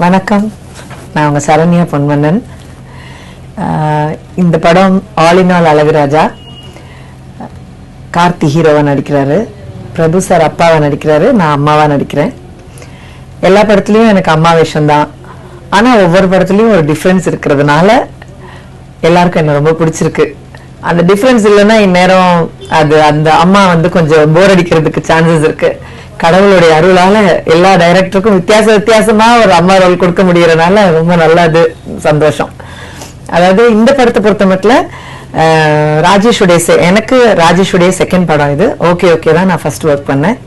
வணக்கம், நான் உங்கள் சரண்யா பொன்மன்னன். இந்த படம் all in all Azhaguraja. Karthi ஹீரோவாக நடிக்கிறாரு, பிரபு சார் அப்பாவை நடிக்கிறாரு, நான் அம்மாவாக நடிக்கிறேன். எல்லா படத்துலையும் எனக்கு அம்மா வேஷம்தான். ஆனால் ஒவ்வொரு படத்துலையும் ஒரு டிஃப்ரென்ஸ் இருக்கிறதுனால எல்லாருக்கும் என்ன ரொம்ப பிடிச்சிருக்கு. அந்த டிஃப்ரென்ஸ் இல்லைன்னா இந்நேரம் அது அந்த அம்மா கொஞ்சம் போர் அடிக்கிறதுக்கு சான்சஸ் இருக்கு. கடவுளுடைய அருளால எல்லா டைரக்டருக்கும் வித்தியாசமா ஒரு அம்மா ரோல் கொடுக்க முடியறதுனால ரொம்ப நல்லது, சந்தோஷம். அதாவது இந்த படத்தை பொறுத்த மட்டும் ராஜேஷுடைய எனக்கு ராஜேஷுடைய செகண்ட் படம் இது. ஓகே தான் நான் ஃபர்ஸ்ட் ஒர்க் பண்ணேன்.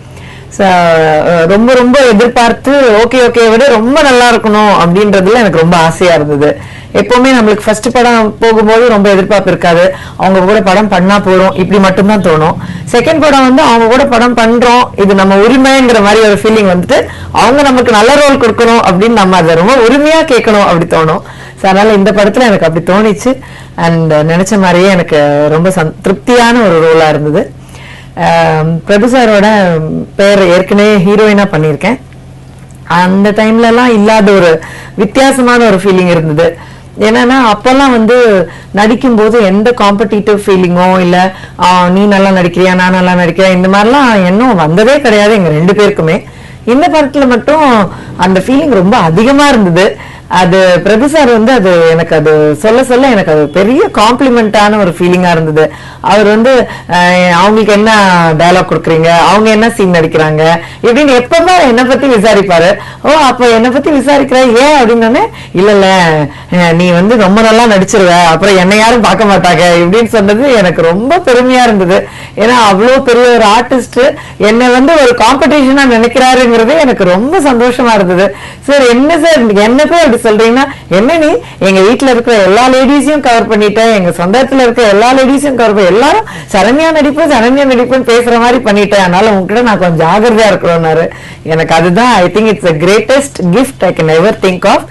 ரொம்ப ரொம்ப எதிர்பார்த்து ஓகே விட ரொம்ப நல்லா இருக்கணும் அப்படின்றதுல எனக்கு ரொம்ப ஆசையா இருந்தது. எப்பவுமே நம்மளுக்கு ஃபர்ஸ்ட் படம் போகும்போது ரொம்ப எதிர்பார்ப்பு இருக்காது. அவங்க கூட படம் பண்ணா போறோம் இப்படி மட்டும்தான் தோணும். செகண்ட் படம் அவங்க கூட படம் பண்றோம், இது நம்ம உரிமைங்கிற மாதிரி ஒரு ஃபீலிங் அவங்க நமக்கு நல்ல ரோல் கொடுக்கணும் அப்படின்னு நம்ம அதை ரொம்ப உரிமையா கேட்கணும் அப்படி தோணும். அதனால இந்த படத்துல எனக்கு அப்படி தோணிச்சு. அண்ட் நினைச்ச மாதிரியே எனக்கு ரொம்ப திருப்தியான ஒரு ரோலா இருந்தது. பிரபு சாரோட பேர் ஏற்கனவே ஹீரோயினா பண்ணியிருக்கேன். அந்த டைம்ல எல்லாம் இல்லாத ஒரு வித்தியாசமான ஒரு ஃபீலிங் இருந்தது. என்னன்னா அப்பெல்லாம் நடிக்கும் போது எந்த காம்படிட்டிவ் ஃபீலிங்கோ இல்ல நீ நல்லா நடிக்கிறியா நான் நல்லா நடிக்கிறேன் இந்த மாதிரிலாம் இன்னும் வந்ததே கிடையாது எங்க ரெண்டு பேருக்குமே. இந்த படத்துல மட்டும் அந்த ஃபீலிங் ரொம்ப அதிகமா இருந்தது. அது பிரபு சார் அது எனக்கு அது சொல்ல எனக்கு அது பெரிய காம்ப்ளிமெண்டான ஒரு ஃபீலிங்கா இருந்தது. அவர் அவங்களுக்கு என்ன டயலாக் கொடுக்குறீங்க, அவங்க என்ன சீன் நடிக்கிறாங்க இப்படின்னு எப்பவுமே என்னை பத்தி விசாரிப்பாரு. அப்ப என்னை பத்தி விசாரிக்கிற ஏன் அப்படின்னு, இல்ல நீ ரொம்ப நல்லா நடிச்சிருவ, அப்புறம் என்னை யாரும் பார்க்க மாட்டாங்க இப்படின்னு சொன்னது எனக்கு ரொம்ப பெருமையா இருந்தது. ஏன்னா அவ்வளவு பெரிய ஒரு ஆர்டிஸ்ட் என்னை ஒரு காம்படிஷனா நினைக்கிறாருங்கிறது எனக்கு ரொம்ப சந்தோஷமா இருந்தது. சார் என்ன சார் என்ன போய் அப்படி சொல்றீங்கன்னா, என்ன நீ எங்க வீட்டுல இருக்கிற எல்லா லேடிஸையும் கவர் பண்ணிட்ட, எங்க சொந்தத்துல இருக்கிற எல்லா லேடிஸையும் கவர் பண்ணி எல்லாரும் சரண்யா நடிப்புன்னு பேசுற மாதிரி பண்ணிட்டேன், அதனால உங்ககிட்ட நான் கொஞ்சம் ஜாகிரதையா இருக்கிறோம்னாரு. எனக்கு அதுதான் I think it's a greatest gift I can ever think of.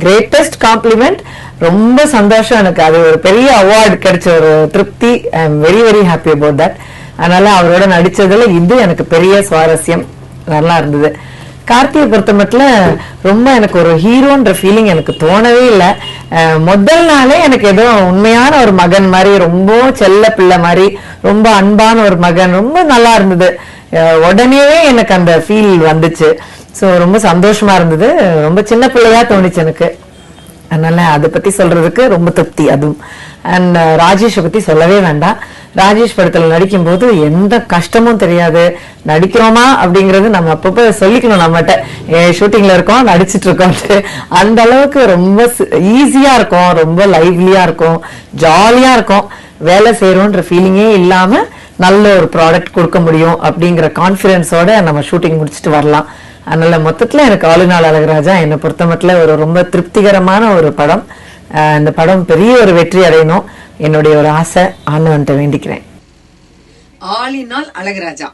greatest compliment. ரொம்ப சந்தோஷம் எனக்கு. அது ஒரு பெரிய அவார்டு கிடைச்ச ஒரு திருப்தி. I am very very happy about that. அதனால அவரோட நடிச்சதுல இது எனக்கு பெரிய சுவாரஸ்யம், நல்லா இருந்தது. கார்த்தியை பொறுத்த மட்டும் ரொம்ப எனக்கு ஒரு ஹீரோன்ற ஃபீலிங் எனக்கு தோணவே இல்லை. முதல் நாளே எனக்கு ஏதோ உண்மையான ஒரு மகன் மாதிரி, ரொம்ப செல்ல பிள்ளை மாதிரி, ரொம்ப அன்பான ஒரு மகன், ரொம்ப நல்லா இருந்தது. உடனேவே எனக்கு அந்த ஃபீல் வந்துச்சு. ஸோ ரொம்ப சந்தோஷமா இருந்தது. ரொம்ப சின்ன பிள்ளையா தோணுச்சு எனக்கு. அதனால அதை பத்தி சொல்றதுக்கு ரொம்ப திருப்தி. அதுவும் அண்ட் ராஜேஷை பத்தி சொல்லவே வேண்டாம். ராஜேஷ் படத்துல நடிக்கும் போது எந்த கஷ்டமும் தெரியாது. நடிக்கிறோமா அப்படிங்கறது நம்ம அப்பப்ப சொல்லிக்கணும் நம்மகிட்ட, ஷூட்டிங்ல இருக்கோம் நடிச்சிட்டு இருக்கோம், அந்த அளவுக்கு ரொம்ப ஈஸியா இருக்கும், ரொம்ப லைவ்லியா இருக்கும், ஜாலியா இருக்கும். வேலை செய்யறோன்ற ஃபீலிங்கே இல்லாம நல்ல ஒரு ப்ராடக்ட் கொடுக்க முடியும் அப்படிங்கிற கான்பிடன்ஸோட நம்ம ஷூட்டிங் முடிச்சுட்டு வரலாம். அதனால மொத்தத்துல எனக்கு ஆல் இன் ஆல் அழகுராஜா என்னை பொறுத்த மட்டும் ஒரு ரொம்ப திருப்திகரமான ஒரு படம். இந்த படம் பெரிய ஒரு வெற்றி அடையணும் என்னுடைய ஒரு ஆசை, ஆண்டவன்கிட்ட வேண்டிக்கிறேன். All in all Azhaguraja.